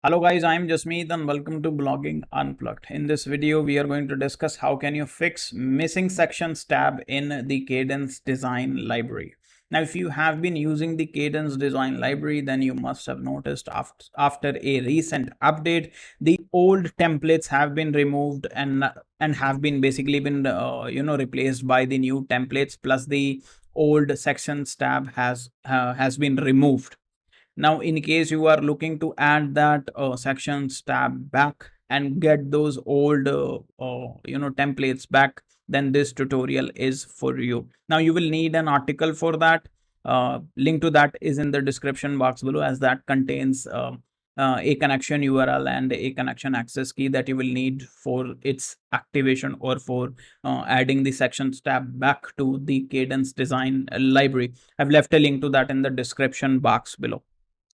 Hello guys, I'm Jasmeet and welcome to Blogging Unplugged. In this video, we are going to discuss how can you fix missing sections tab in the Kadence Design Library. Now, if you have been using the Kadence Design Library, then you must have noticed after a recent update, the old templates have been removed and have been basically been replaced by the new templates, plus the old sections tab has been removed. Now, in case you are looking to add that sections tab back and get those old templates back, then this tutorial is for you. Now, you will need an article for that. Link to that is in the description box below, as that contains a connection URL and a connection access key that you will need for its activation or for adding the sections tab back to the Kadence Design Library. I've left a link to that in the description box below.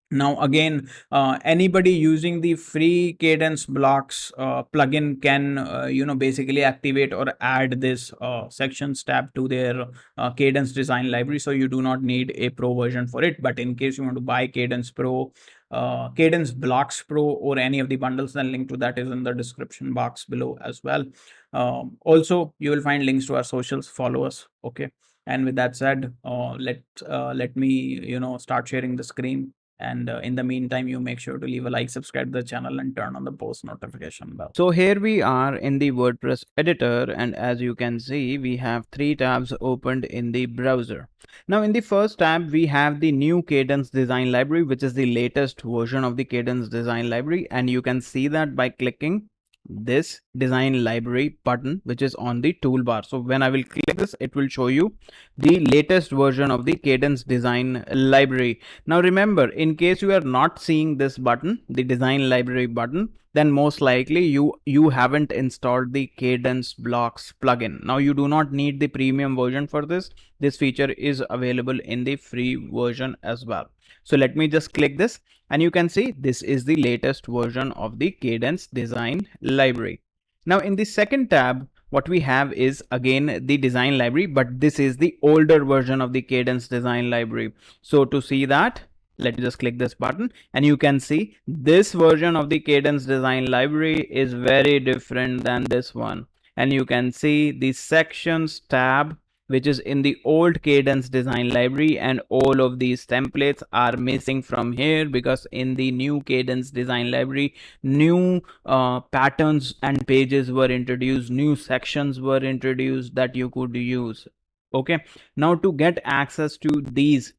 Now again, anybody using the free Kadence blocks plugin can basically activate or add this sections tab to their Kadence Design Library. So you do not need a pro version for it. But in case you want to buy Kadence Pro, Kadence Blocks Pro, or any of the bundles, then link to that is in the description box below as well. Also, you will find links to our socials. Follow us. Okay. And with that said, let me start sharing the screen. And in the meantime, you make sure to leave a like, subscribe to the channel, and turn on the post notification bell. So here we are in the WordPress editor, and as you can see, we have three tabs opened in the browser. Now in the first tab, we have the new Kadence Design Library, which is the latest version of the Kadence Design Library. And you can see that by clicking this design library button, which is on the toolbar. So when I will click this, it will show you the latest version of the Kadence Design Library. Now remember, in case you are not seeing this button, the design library button, then most likely you haven't installed the Kadence Blocks plugin. Now you do not need the premium version for this. This feature is available in the free version as well. So let me just click this, and you can see this is the latest version of the Kadence Design Library. Now in the second tab, what we have is again the design library, but this is the older version of the Kadence Design Library. So to see that, let me just click this button, and you can see this version of the Kadence Design Library is very different than this one. And you can see the sections tab, which is in the old Kadence Design Library, and all of these templates are missing from here, because in the new Kadence Design Library, new patterns and pages were introduced, new sections were introduced that you could use. Okay, now to get access to these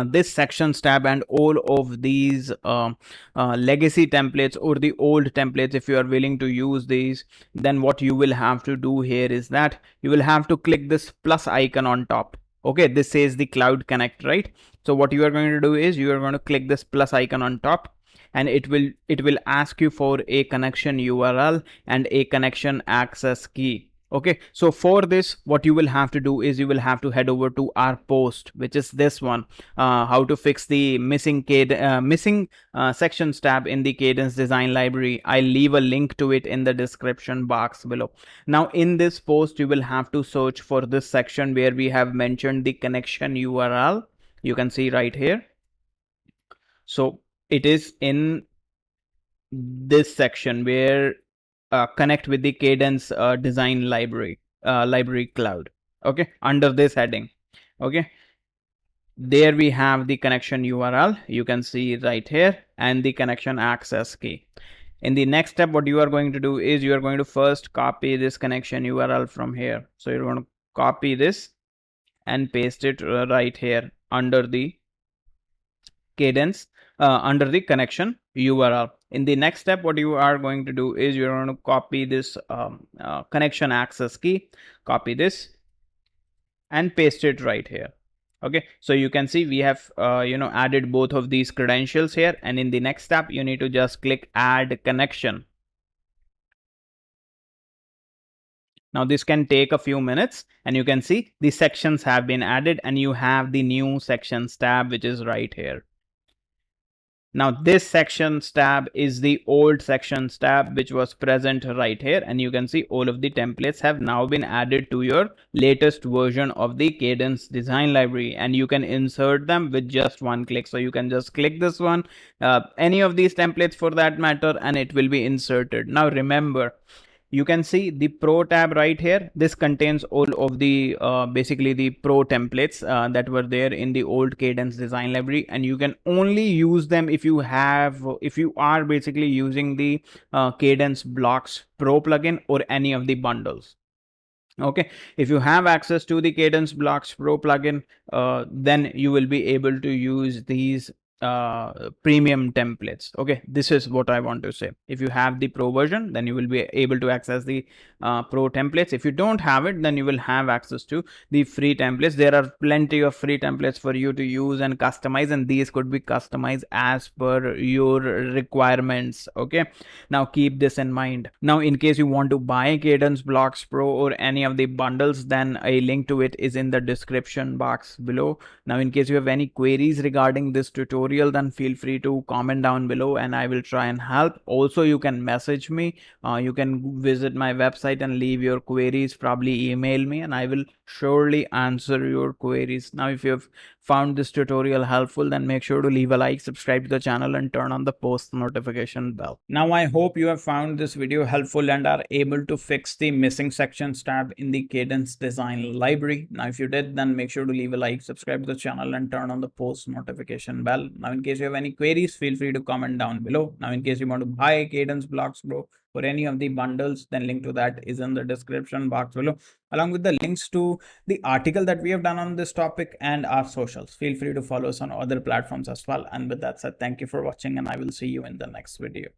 this sections tab and all of these legacy templates or the old templates, if you are willing to use these, then what you will have to do here is that you will have to click this plus icon on top. Okay, this says the Cloud Connect, right? So what you are going to do is you are going to click this plus icon on top, and it will ask you for a connection URL and a connection access key. Okay, so for this, what you will have to do is you will have to head over to our post, which is this one, how to fix the missing sections tab in the Kadence Design Library. I'll leave a link to it in the description box below. Now in this post, you will have to search for this section where we have mentioned the connection URL. You can see right here. So it is in this section where connect with the Kadence Design Library, Library Cloud. Okay, under this heading. Okay, there we have the connection URL. You can see right here, and the connection access key. In the next step, what you are going to do is you are going to first copy this connection URL from here. So you're going to copy this and paste it right here under the Kadence, under the connection URL. In the next step, what you are going to do is you're going to copy this connection access key, copy this and paste it right here. Okay, so you can see we have added both of these credentials here, and in the next step you need to just click add connection. Now this can take a few minutes, and you can see the sections have been added and you have the new sections tab, which is right here. Now this sections tab is the old sections tab which was present right here, and you can see all of the templates have now been added to your latest version of the Kadence Design Library, and you can insert them with just one click. So you can just click this one, any of these templates for that matter, and it will be inserted. Now remember, you can see the pro tab right here. This contains all of the basically the pro templates that were there in the old Kadence Design Library, and you can only use them if you are basically using the Kadence Blocks Pro plugin or any of the bundles. Okay, if you have access to the Kadence Blocks Pro plugin, then you will be able to use these premium templates. Okay, this is what I want to say. If you have the pro version, then you will be able to access the pro templates. If you don't have it, then you will have access to the free templates. There are plenty of free templates for you to use and customize, and these could be customized as per your requirements. Okay, now keep this in mind. Now in case you want to buy Kadence Blocks Pro or any of the bundles, then a link to it is in the description box below. Now in case you have any queries regarding this tutorial, then feel free to comment down below and I will try and help. Also, you can message me, you can visit my website and leave your queries, probably email me, and I will surely answer your queries. Now if you have found this tutorial helpful, then make sure to leave a like, subscribe to the channel, and turn on the post notification bell. Now I hope you have found this video helpful and are able to fix the missing sections tab in the Kadence Design Library. Now if you did, then make sure to leave a like, subscribe to the channel, and turn on the post notification bell. Now in case you have any queries, feel free to comment down below. Now in case you want to buy Kadence Blocks Pro for any of the bundles, then link to that is in the description box below, along with the links to the article that we have done on this topic and our socials. Feel free to follow us on other platforms as well. And with that said, thank you for watching, and I will see you in the next video.